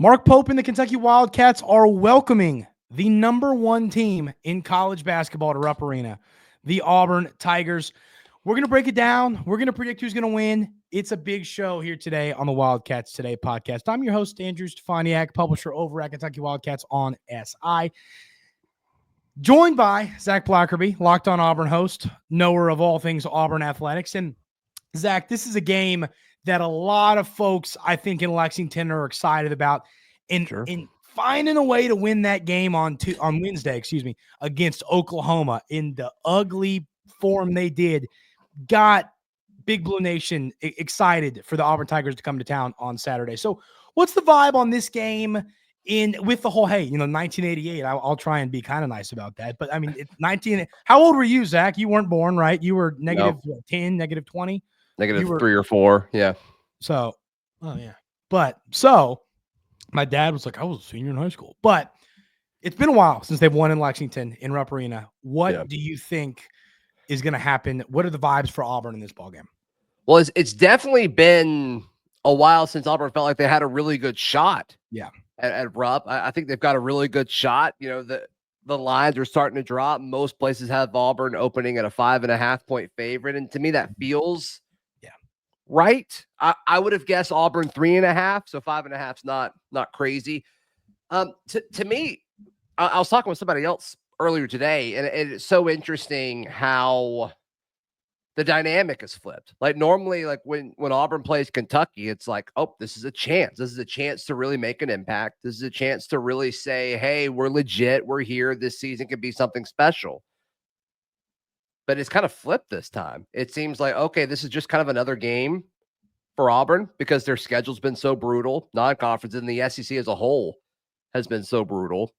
Mark Pope and the Kentucky Wildcats are welcoming the number one team in college basketball to Rupp Arena, the Auburn Tigers. We're going to break it down. We're going to predict who's going to win. It's a big show here today on the Wildcats Today Podcast. I'm your host, Andrew Stefaniak, publisher over at Kentucky Wildcats on SI. Joined by Zac Blackerby, Locked On Auburn host, knower of all things Auburn athletics. And Zac, this is a game that a lot of folks, I think, in Lexington are excited about, and finding a way to win that game on Wednesday, against Oklahoma in the ugly form they did, got Big Blue Nation excited for the Auburn Tigers to come to town on Saturday. So what's the vibe on this game with the whole, 1988, I'll try and be kind of nice about that. But I mean, it's 19, how old were you, Zac? You weren't born, right? You were negative 10, negative 20? Negative 3 or 4, yeah. So, But so my dad was like, I was a senior in high school. But it's been a while since they've won in Lexington in Rupp Arena. What do you think is going to happen? What are the vibes for Auburn in this ballgame? Well, it's definitely been a while since Auburn felt like they had a really good shot. Yeah, at Rupp. I think they've got a really good shot. You know, the lines are starting to drop. Most places have Auburn opening at a 5.5 point favorite, and to me that feels right. I would have guessed Auburn 3.5, so 5.5 is not crazy. To me, I was talking with somebody else earlier today, and it's so interesting how the dynamic is flipped. Like normally, like when Auburn plays Kentucky, it's like, oh, this is a chance. This is a chance to really make an impact. This is a chance to really say, hey, we're legit. We're here. This season can be something special. But it's kind of flipped this time. It seems like, okay, this is just kind of another game for Auburn because their schedule's been so brutal. Non-conference and the SEC as a whole has been so brutal.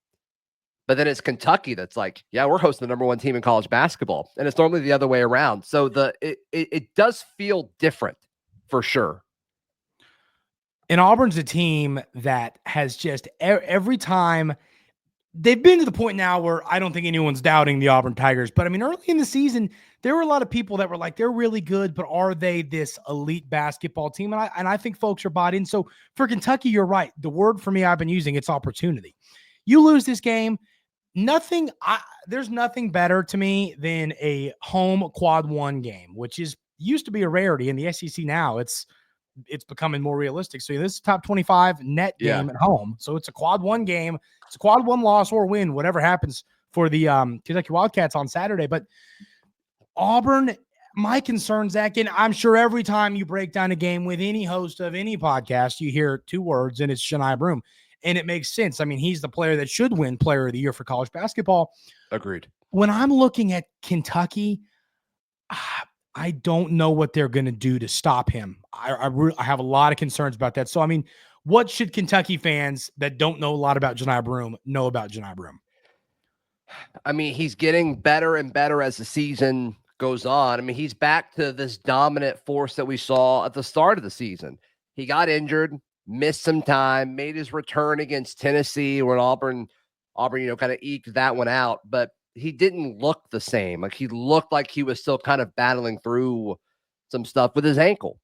But then it's Kentucky that's like, yeah, we're hosting the number one team in college basketball. And it's normally the other way around. So it does feel different for sure. And Auburn's a team that has just every time they've been to the point now where I don't think anyone's doubting the Auburn Tigers. But I mean, early in the season, there were a lot of people that were like, they're really good, but are they this elite basketball team? And I think folks are bought in. So for Kentucky, you're right. The word for me I've been using, it's opportunity. You lose this game, there's nothing better to me than a home quad one game, which used to be a rarity in the SEC. Now it's becoming more realistic. So this is top 25 net game at home. So it's a quad one game. It's a quad one loss or win, whatever happens for the Kentucky Wildcats on Saturday. But Auburn, my concern, Zac, and I'm sure every time you break down a game with any host of any podcast, you hear two words, and it's Johni Broome. And it makes sense. I mean, he's the player that should win Player of the Year for college basketball. Agreed. When I'm looking at Kentucky, I don't know what they're going to do to stop him. I have a lot of concerns about that. So, I mean, what should Kentucky fans that don't know a lot about Johni Broome know about Johni Broome? I mean, he's getting better and better as the season goes on. I mean, he's back to this dominant force that we saw at the start of the season. He got injured, missed some time, made his return against Tennessee when Auburn, kind of eked that one out. But he didn't look the same. Like he looked like he was still kind of battling through some stuff with his ankle.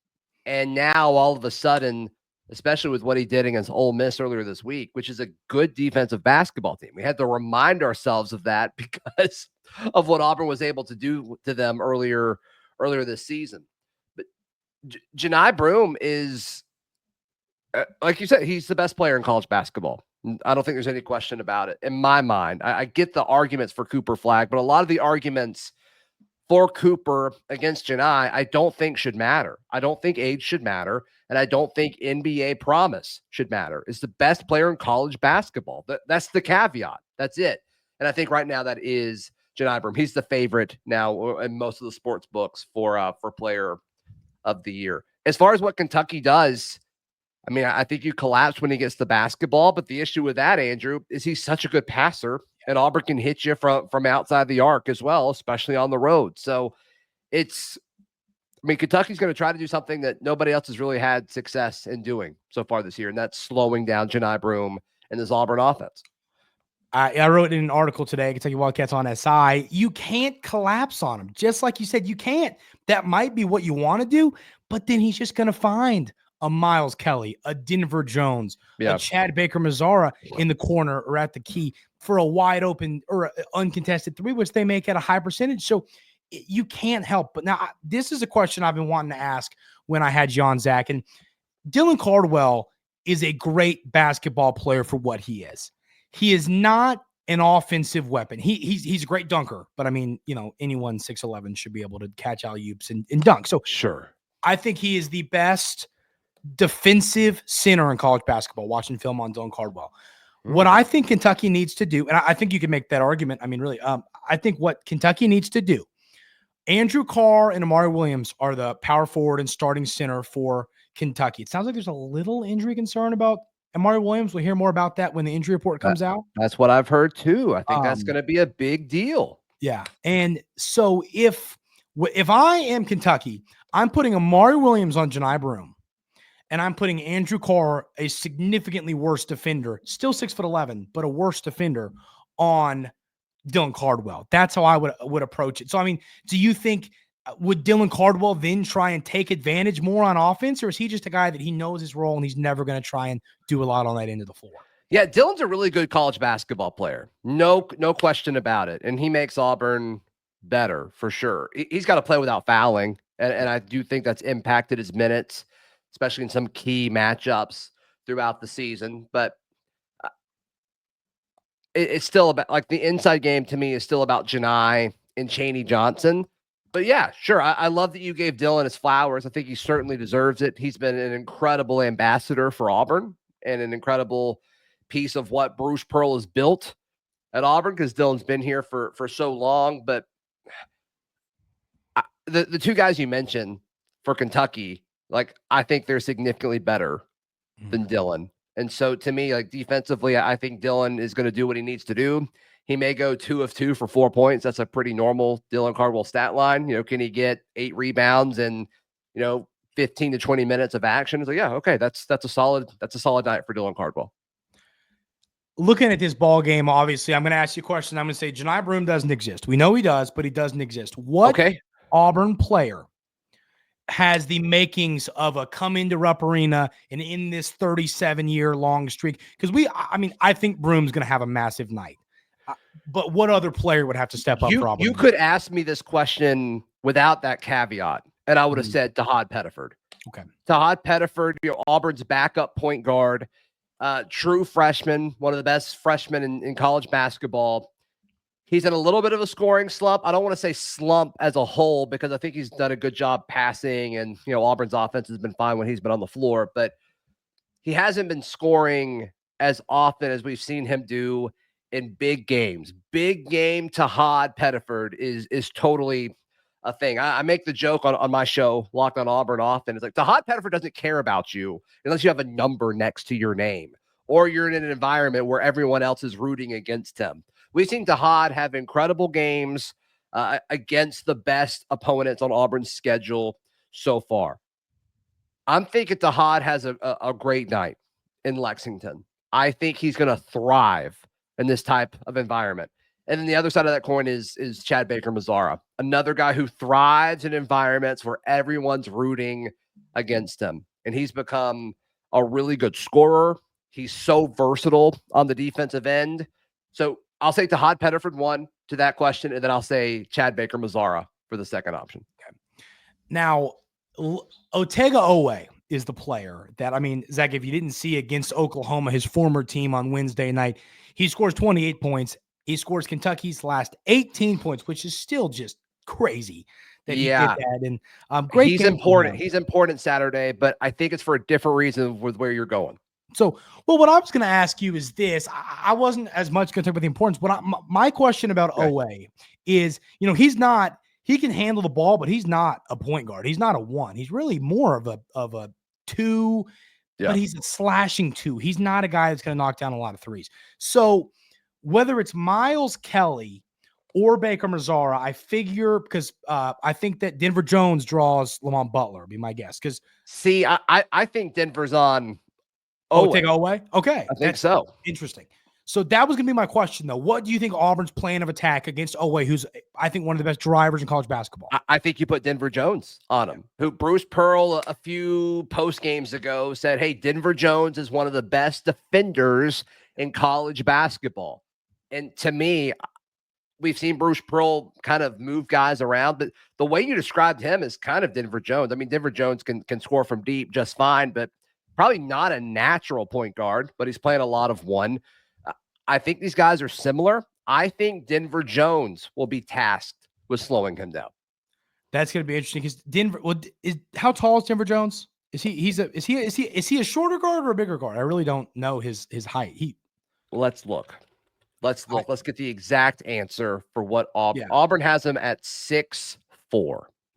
And now all of a sudden, especially with what he did against Ole Miss earlier this week, which is a good defensive basketball team. We had to remind ourselves of that because of what Auburn was able to do to them earlier this season. But Johni Broome is, like you said, he's the best player in college basketball. I don't think there's any question about it in my mind. I get the arguments for Cooper Flag, but a lot of the arguments for Cooper against Johni, I don't think should matter. I don't think age should matter. And I don't think NBA promise should matter. Is the best player in college basketball. That's the caveat. That's it. And I think right now that is Johni Broome. He's the favorite now in most of the sports books for Player of the Year. As far as what Kentucky does, I mean, I think you collapse when he gets the basketball, but the issue with that, Andrew, is he's such a good passer, and Auburn can hit you from outside the arc as well, especially on the road. So Kentucky's going to try to do something that nobody else has really had success in doing so far this year, and that's slowing down Johni Broome and this Auburn offense. I wrote in an article today, Kentucky Wildcats on SI, you can't collapse on him. Just like you said, you can't. That might be what you want to do, but then he's just going to find a Miles Kelly, a Denver Jones, Yeah. a Chad Baker-Mazara in the corner or at the key for a wide open or uncontested three, which they make at a high percentage. So you can't help. But now this is a question I've been wanting to ask when I had you on, Zach. And Dylan Cardwell is a great basketball player for what he is. He is not an offensive weapon. He's a great dunker, but I mean, anyone 6'11" should be able to catch alley-oops and dunk. So sure, I think he is the best defensive center in college basketball, watching film on Dylan Cardwell. What I think Kentucky needs to do, and I think you can make that argument. I mean, really, I think what Kentucky needs to do, Andrew Carr and Amari Williams are the power forward and starting center for Kentucky. It sounds like there's a little injury concern about Amari Williams. We'll hear more about that when the injury report comes out. That's what I've heard too. I think that's going to be a big deal. Yeah. And so if I am Kentucky, I'm putting Amari Williams on Johni Broome, and I'm putting Andrew Carr, a significantly worse defender, still 6'11", but a worse defender, on Dylan Cardwell. That's how I would approach it. So, I mean, do you think, would Dylan Cardwell then try and take advantage more on offense, or is he just a guy that he knows his role and he's never going to try and do a lot on that end of the floor? Yeah, Dylan's a really good college basketball player. No question about it. And he makes Auburn better for sure. He's got to play without fouling. And I do think that's impacted his minutes, especially in some key matchups throughout the season. But it's still about, like, the inside game to me is still about Johni and Chaney Johnson. But yeah, sure. I love that you gave Dylan his flowers. I think he certainly deserves it. He's been an incredible ambassador for Auburn and an incredible piece of what Bruce Pearl has built at Auburn, because Dylan's been here for so long. But the two guys you mentioned for Kentucky, like, I think they're significantly better than Dylan. And so to me, like, defensively, I think Dylan is going to do what he needs to do. He may go 2 of 2 for 4 points. That's a pretty normal Dylan Cardwell stat line. Can he get 8 rebounds and, 15 to 20 minutes of action? It's like, yeah, okay, that's a solid night for Dylan Cardwell. Looking at this ball game, obviously, I'm going to ask you a question. I'm going to say Johni Broome doesn't exist. We know he does, but he doesn't exist. What Auburn player has the makings of a come into Rupp Arena and in this 37-year long streak? Because I think Broome's going to have a massive night. But what other player would have to step up for Auburn? You could ask me this question without that caveat, and I would have said Tahad Pettiford. Okay. Tahad Pettiford, Auburn's backup point guard, true freshman, one of the best freshmen in college basketball. He's in a little bit of a scoring slump. I don't want to say slump as a whole, because I think he's done a good job passing, and Auburn's offense has been fine when he's been on the floor, but he hasn't been scoring as often as we've seen him do in big games. Big game Tahad Pettiford is totally a thing. I make the joke on my show, Locked On Auburn, often. It's like, Tahad Pettiford doesn't care about you unless you have a number next to your name, or you're in an environment where everyone else is rooting against him. We've seen Tahad have incredible games against the best opponents on Auburn's schedule so far. I'm thinking Tahad has a great night in Lexington. I think he's going to thrive in this type of environment. And then the other side of that coin is Chad Baker-Mazara, another guy who thrives in environments where everyone's rooting against him. And he's become a really good scorer. He's so versatile on the defensive end. So I'll say Tahad Pettiford 1 to that question, and then I'll say Chad Baker-Mazara for the second option. Okay. Now, Otega Owe is the player that, Zach, if you didn't see against Oklahoma, his former team, on Wednesday night, he scores 28 points. He scores Kentucky's last 18 points, which is still just crazy that he did that. And great. He's important. He's important Saturday, but I think it's for a different reason with where you're going. So, what I was going to ask you is this. I wasn't as much going to talk about the importance, but my question about Owe is, he can handle the ball, but he's not a point guard. He's not a 1. He's really more of a 2, but he's a slashing 2. He's not a guy that's going to knock down a lot of threes. So whether it's Miles Kelly or Baker-Mazara, I figure, because I think that Denver Jones draws Lamont Butler, would be my guess. Because see, I think Denver's on Owe. Okay. I think so. Interesting. So that was going to be my question, though. What do you think Auburn's plan of attack against Oweh, who's, I think, one of the best drivers in college basketball? I think you put Denver Jones on him, who Bruce Pearl a few post games ago said, hey, Denver Jones is one of the best defenders in college basketball. And to me, we've seen Bruce Pearl kind of move guys around, but the way you described him is kind of Denver Jones. I mean, Denver Jones can score from deep just fine, but probably not a natural point guard, but he's playing a lot of one. I think these guys are similar. I think Denver Jones will be tasked with slowing him down. That's going to be interesting because Denver. How tall is Denver Jones? Is he a shorter guard or a bigger guard? I really don't know his height. Let's look. Let's get the exact answer for what Auburn has him at 6'4".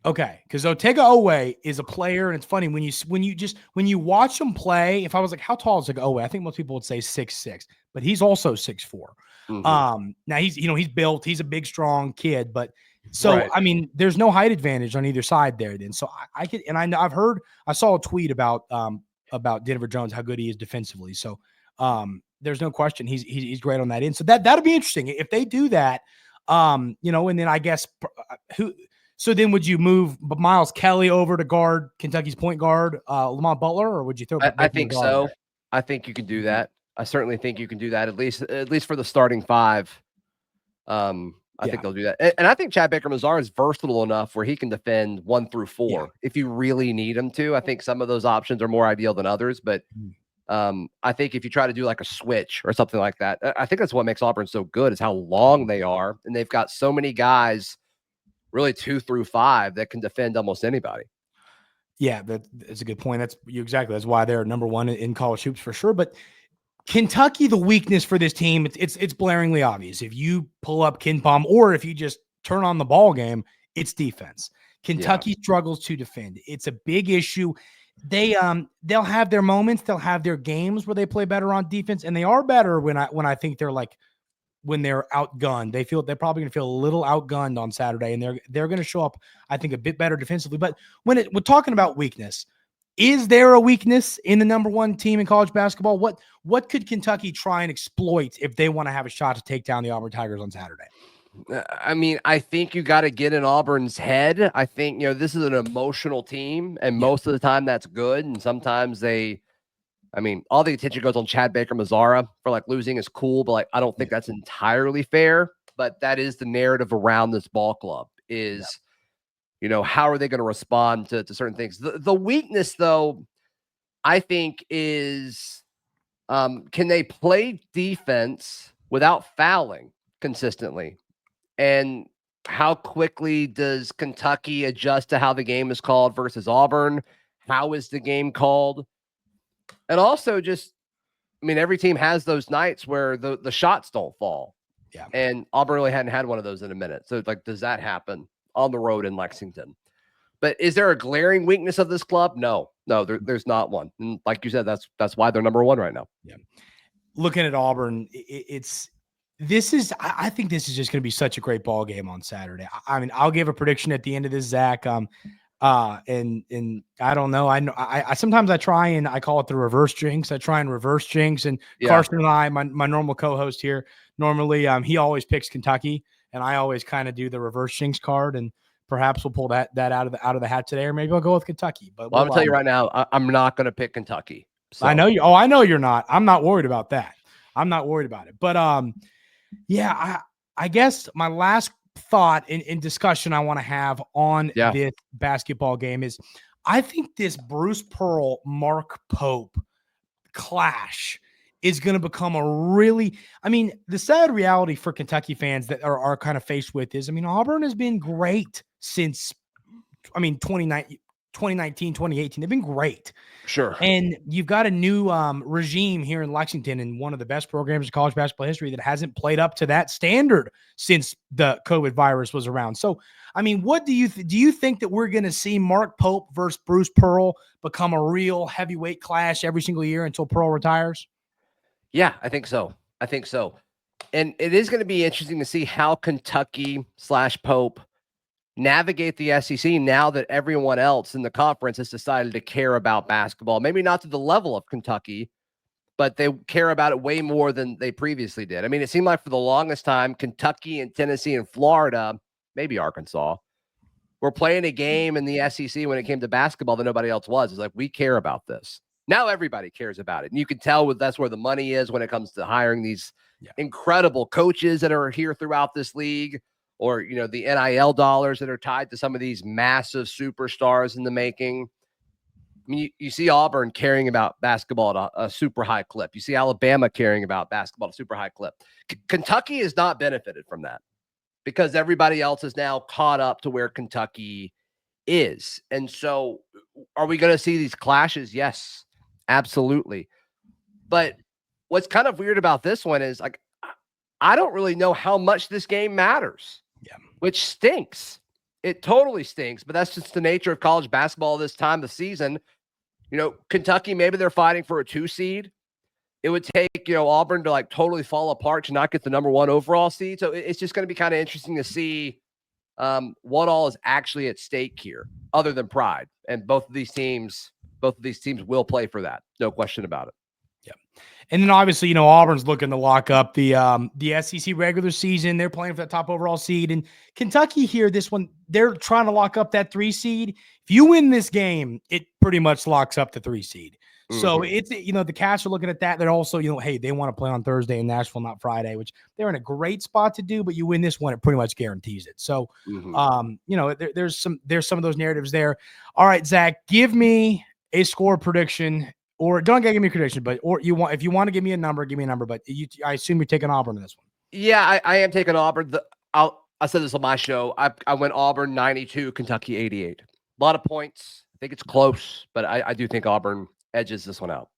Okay, because Otega Oweh is a player, and it's funny when you watch him play. If I was like, how tall is Otega Oweh? I think most people would say 6'6", but he's also 6'4". Mm-hmm. Now he's built. He's a big, strong kid, but right. I mean, there's no height advantage on either side there. Then, so I saw a tweet about Denver Jones, how good he is defensively. So there's no question he's great on that end. So that'll be interesting if they do that. And then I guess who. So then would you move Miles Kelly over to guard Kentucky's point guard, Lamont Butler, or would you throw I think so. There? I think you can do that. I certainly think you can do that, at least for the starting five. I think they'll do that. And I think Chad Baker-Mazara is versatile enough where he can defend 1 through 4 if you really need him to. I think some of those options are more ideal than others, but I think if you try to do like a switch or something like that, I think that's what makes Auburn so good is how long they are. And they've got so many guys really 2 through 5 that can defend almost anybody. Yeah, that's a good point. That's why they're number one in college hoops for sure. But Kentucky, the weakness for this team, it's blaringly obvious. If you pull up KenPom or if you just turn on the ball game, it's defense. Kentucky struggles to defend. It's a big issue. They'll have their moments, they'll have their games where they play better on defense, and they are better when I think they're like when they're outgunned. They're probably going to feel a little outgunned on Saturday, and they're going to show up, I think, a bit better defensively. But we're talking about weakness, is there a weakness in the number one team in college basketball? What could Kentucky try and exploit if they want to have a shot to take down the Auburn Tigers on Saturday? I mean, I think you got to get in Auburn's head. I think, this is an emotional team, and most of the time that's good. And sometimes all the attention goes on Chad Baker-Mazara for like losing is cool, but like, I don't think that's entirely fair, but that is the narrative around this ball club is, how are they going to respond to certain things? The weakness though, I think is, can they play defense without fouling consistently? And how quickly does Kentucky adjust to how the game is called versus Auburn? How is the game called? And also every team has those nights where the shots don't fall. Yeah. And Auburn really hadn't had one of those in a minute. So like, does that happen on the road in Lexington? But is there a glaring weakness of this club? No, there's not one. And like you said, that's why they're number one right now. Yeah. Looking at Auburn, I think this is just going to be such a great ball game on Saturday. I mean, I'll give a prediction at the end of this, Zach. And I don't know. I sometimes I try and I call it the reverse jinx. I try and reverse jinx. And Carson and I, my normal co-host here, normally he always picks Kentucky, and I always kind of do the reverse jinx card. And perhaps we'll pull that out of the hat today, or maybe I'll go with Kentucky. But I'm gonna tell you right now, I'm not going to pick Kentucky. So. I know you. Oh, I know you're not. I'm not worried about that. I'm not worried about it. But I guess my last thought in discussion I want to have on this basketball game is I think this Bruce Pearl, Mark Pope clash is going to become the sad reality for Kentucky fans that are kind of faced with is, Auburn has been great since, 2019, 2018. They've been great. Sure. And you've got a new regime here in Lexington and one of the best programs in college basketball history that hasn't played up to that standard since the COVID virus was around. So, what do you think that we're going to see Mark Pope versus Bruce Pearl become a real heavyweight clash every single year until Pearl retires? Yeah, I think so. And it is going to be interesting to see how Kentucky / Pope navigate the SEC now that everyone else in the conference has decided to care about basketball. Maybe not to the level of Kentucky, but they care about it way more than they previously did. I mean, it seemed like for the longest time, Kentucky and Tennessee and Florida, maybe Arkansas, were playing a game in the SEC when it came to basketball that nobody else was. It's like, we care about this. Now everybody cares about it. And you can tell that's where the money is when it comes to hiring these incredible coaches that are here throughout this league, or, the NIL dollars that are tied to some of these massive superstars in the making. I mean, you see Auburn caring about basketball at a super high clip. You see Alabama caring about basketball at a super high clip. Kentucky has not benefited from that because everybody else is now caught up to where Kentucky is. And so are we going to see these clashes? Yes, absolutely. But what's kind of weird about this one is, like, I don't really know how much this game matters, which stinks. It totally stinks, but that's just the nature of college basketball this time of the season. Kentucky, maybe they're fighting for a 2 seed. It would take, Auburn to totally fall apart to not get the number 1 overall seed. So it's just going to be kind of interesting to see what all is actually at stake here, other than pride. And both of these teams will play for that. No question about it. Yeah. And then obviously, Auburn's looking to lock up the SEC regular season. They're playing for that top overall seed. And Kentucky here, this one, they're trying to lock up that 3 seed. If you win this game, it pretty much locks up the 3 seed. Mm-hmm. So it's, the Cats are looking at that. They're also, hey, they want to play on Thursday in Nashville, not Friday, which they're in a great spot to do, but you win this one, it pretty much guarantees it. So, there's some of those narratives there. All right, Zach, give me a score prediction. Or don't give me a prediction, if you want to give me a number, give me a number. But I assume you're taking Auburn in this one. Yeah, I am taking Auburn. I said this on my show. I went Auburn 92, Kentucky 88. A lot of points. I think it's close, but I do think Auburn edges this one out.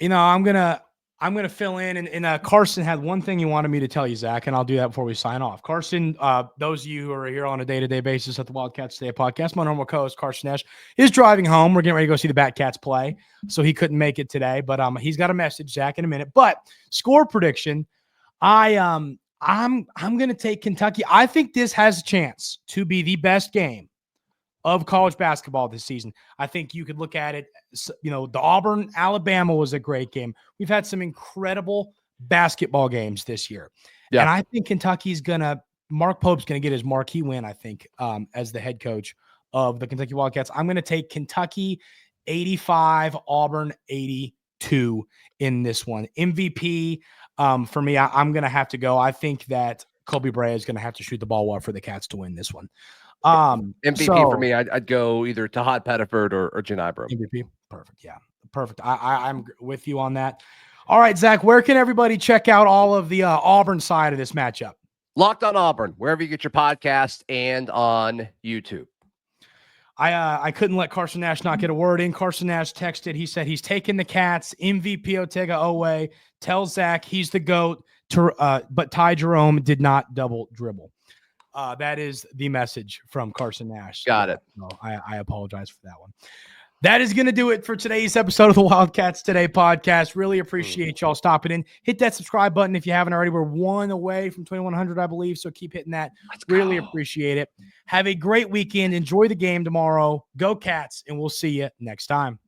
I'm gonna fill in, and Carson had one thing he wanted me to tell you, Zach, and I'll do that before we sign off. Carson, those of you who are here on a day-to-day basis at the Wildcats Today Podcast, my normal co-host Carson Nash is driving home. We're getting ready to go see the Batcats play, so he couldn't make it today. But he's got a message, Zach, in a minute. But score prediction, I'm gonna take Kentucky. I think this has a chance to be the best game of college basketball this season. I think you could look at it, the Auburn, Alabama was a great game. We've had some incredible basketball games this year. Yeah. And I think Mark Pope's going to get his marquee win, I think, as the head coach of the Kentucky Wildcats. I'm going to take Kentucky 85, Auburn 82 in this one. MVP, for me, I'm going to have to go. I think that Kobe Bryant is going to have to shoot the ball well for the Cats to win this one. MVP for me, I'd go either Tahad Pettiford or Johni Broome. MVP, perfect. Yeah, perfect. I'm with you on that. All right, Zach, where can everybody check out all of the Auburn side of this matchup? Locked On Auburn, wherever you get your podcast, and on YouTube. I couldn't let Carson Nash not get a word in. Carson Nash texted. He said he's taking the Cats. MVP Otega Owe tells Zach he's the GOAT, but Ty Jerome did not double dribble. That is the message from Carson Nash. Got it. No, I apologize for that one. That is going to do it for today's episode of the Wildcats Today Podcast. Really appreciate y'all stopping in. Hit that subscribe button if you haven't already. We're 1 away from 2,100, I believe, so keep hitting that. Really appreciate it. Have a great weekend. Enjoy the game tomorrow. Go Cats, and we'll see you next time.